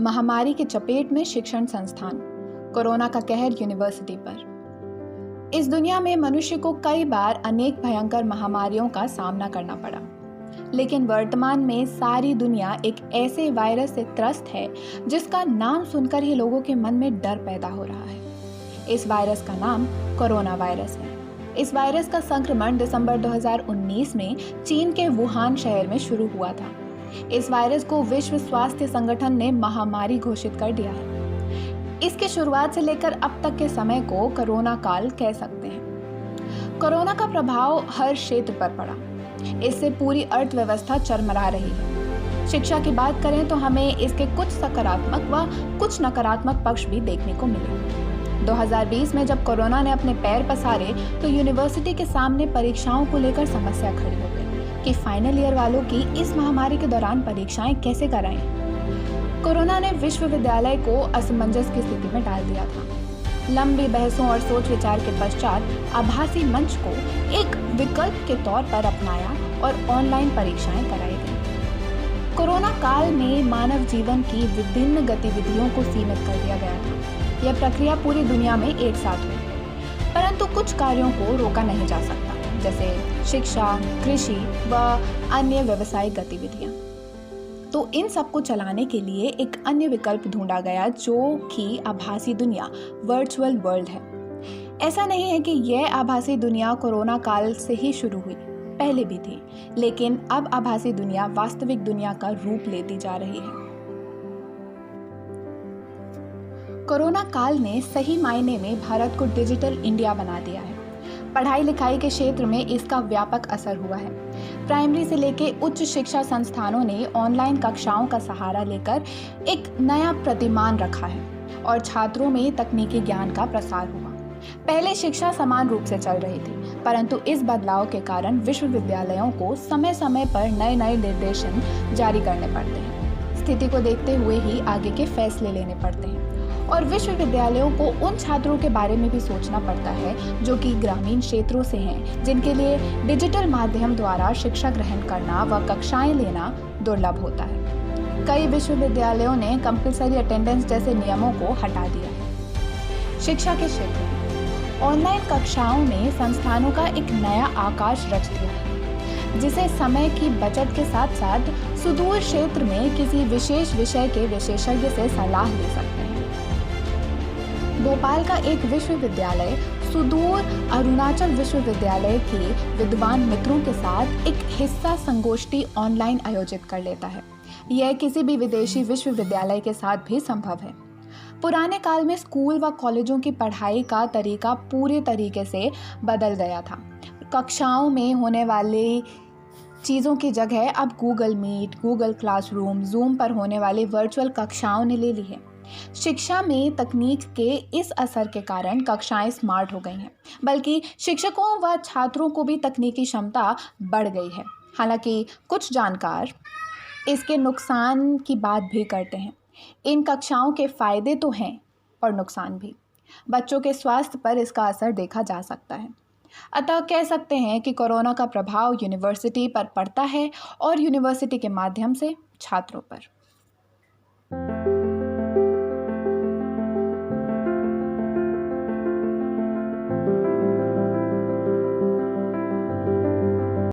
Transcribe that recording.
महामारी के चपेट में शिक्षण संस्थान, कोरोना का कहर यूनिवर्सिटी पर। इस दुनिया में मनुष्य को कई बार अनेक भयंकर महामारियों का सामना करना पड़ा, लेकिन वर्तमान में सारी दुनिया एक ऐसे वायरस से त्रस्त है जिसका नाम सुनकर ही लोगों के मन में डर पैदा हो रहा है। इस वायरस का नाम कोरोना वायरस है। इस वायरस का संक्रमण दिसंबर 2019 में चीन के वुहान शहर में शुरू हुआ था। इस वायरस को विश्व स्वास्थ्य संगठन ने महामारी घोषित कर दिया है। इसकी शुरुआत से लेकर अब तक के समय को कोरोना काल कह सकते हैं। कोरोना का प्रभाव हर क्षेत्र पर पड़ा। इससे पूरी अर्थव्यवस्था चरमरा रही है। शिक्षा की बात करें तो हमें इसके कुछ सकारात्मक व कुछ नकारात्मक पक्ष भी देखने को मिले। 2020 में जब कोरोना ने अपने पैर पसारे तो यूनिवर्सिटी के सामने परीक्षाओं को लेकर समस्या खड़ी हो गई कि फाइनल ईयर वालों की इस महामारी के दौरान परीक्षाएं कैसे कराएं। कोरोना ने विश्वविद्यालय को असमंजस की स्थिति में डाल दिया था। लंबी बहसों और सोच विचार के पश्चात आभासी मंच को एक विकल्प के तौर पर अपनाया और ऑनलाइन परीक्षाएं कराई गई। कोरोना काल में मानव जीवन की विभिन्न गतिविधियों को सीमित कर दिया गया था। यह प्रक्रिया पूरी दुनिया में एक साथ हुई, परंतु कुछ कार्यों को रोका नहीं जा सकता, जैसे शिक्षा, कृषि व अन्य व्यावसायिक गतिविधियां। तो इन सबको चलाने के लिए एक अन्य विकल्प ढूंढा गया, जो कि आभासी दुनिया, वर्चुअल वर्ल्ड है। ऐसा नहीं है कि यह आभासी दुनिया कोरोना काल से ही शुरू हुई, पहले भी थी, लेकिन अब आभासी दुनिया वास्तविक दुनिया का रूप लेती जा रही है। कोरोना काल ने सही मायने में भारत को डिजिटल इंडिया बना दिया है। पढ़ाई लिखाई के क्षेत्र में इसका व्यापक असर हुआ है। प्राइमरी से लेकर उच्च शिक्षा संस्थानों ने ऑनलाइन कक्षाओं का सहारा लेकर एक नया प्रतिमान रखा है और छात्रों में तकनीकी ज्ञान का प्रसार हुआ। पहले शिक्षा समान रूप से चल रही थी, परंतु इस बदलाव के कारण विश्वविद्यालयों को समय समय पर नए नए निर्देशन जारी करने पड़ते हैं। स्थिति को देखते हुए ही आगे के फैसले लेने पड़ते हैं और विश्वविद्यालयों को उन छात्रों के बारे में भी सोचना पड़ता है जो कि ग्रामीण क्षेत्रों से हैं, जिनके लिए डिजिटल माध्यम द्वारा शिक्षा ग्रहण करना व कक्षाएं लेना दुर्लभ होता है। कई विश्वविद्यालयों ने कंपल्सरी अटेंडेंस जैसे नियमों को हटा दिया है। शिक्षा के क्षेत्र में ऑनलाइन कक्षाओं ने संस्थानों का एक नया आकाश रच दिया है, जिसे समय की बचत के साथ साथ सुदूर क्षेत्र में किसी विशेष विषय के विशेषज्ञ से सलाह ले सकते हैं। भोपाल का एक विश्वविद्यालय सुदूर अरुणाचल विश्वविद्यालय के विद्वान मित्रों के साथ एक हिस्सा संगोष्ठी ऑनलाइन आयोजित कर लेता है। यह किसी भी विदेशी विश्वविद्यालय के साथ भी संभव है। पुराने काल में स्कूल व कॉलेजों की पढ़ाई का तरीका पूरे तरीके से बदल गया था। कक्षाओं में होने वाली चीज़ों की जगह अब Google Meet, Google Classroom, Zoom पर होने वाली वर्चुअल कक्षाओं ने ले ली है। शिक्षा में तकनीक के इस असर के कारण कक्षाएं स्मार्ट हो गई हैं, बल्कि शिक्षकों व छात्रों को भी तकनीकी क्षमता बढ़ गई है। हालांकि कुछ जानकार इसके नुकसान की बात भी करते हैं। इन कक्षाओं के फायदे तो हैं और नुकसान भी। बच्चों के स्वास्थ्य पर इसका असर देखा जा सकता है। अतः कह सकते हैं कि कोरोना का प्रभाव यूनिवर्सिटी पर पड़ता है और यूनिवर्सिटी के माध्यम से छात्रों पर।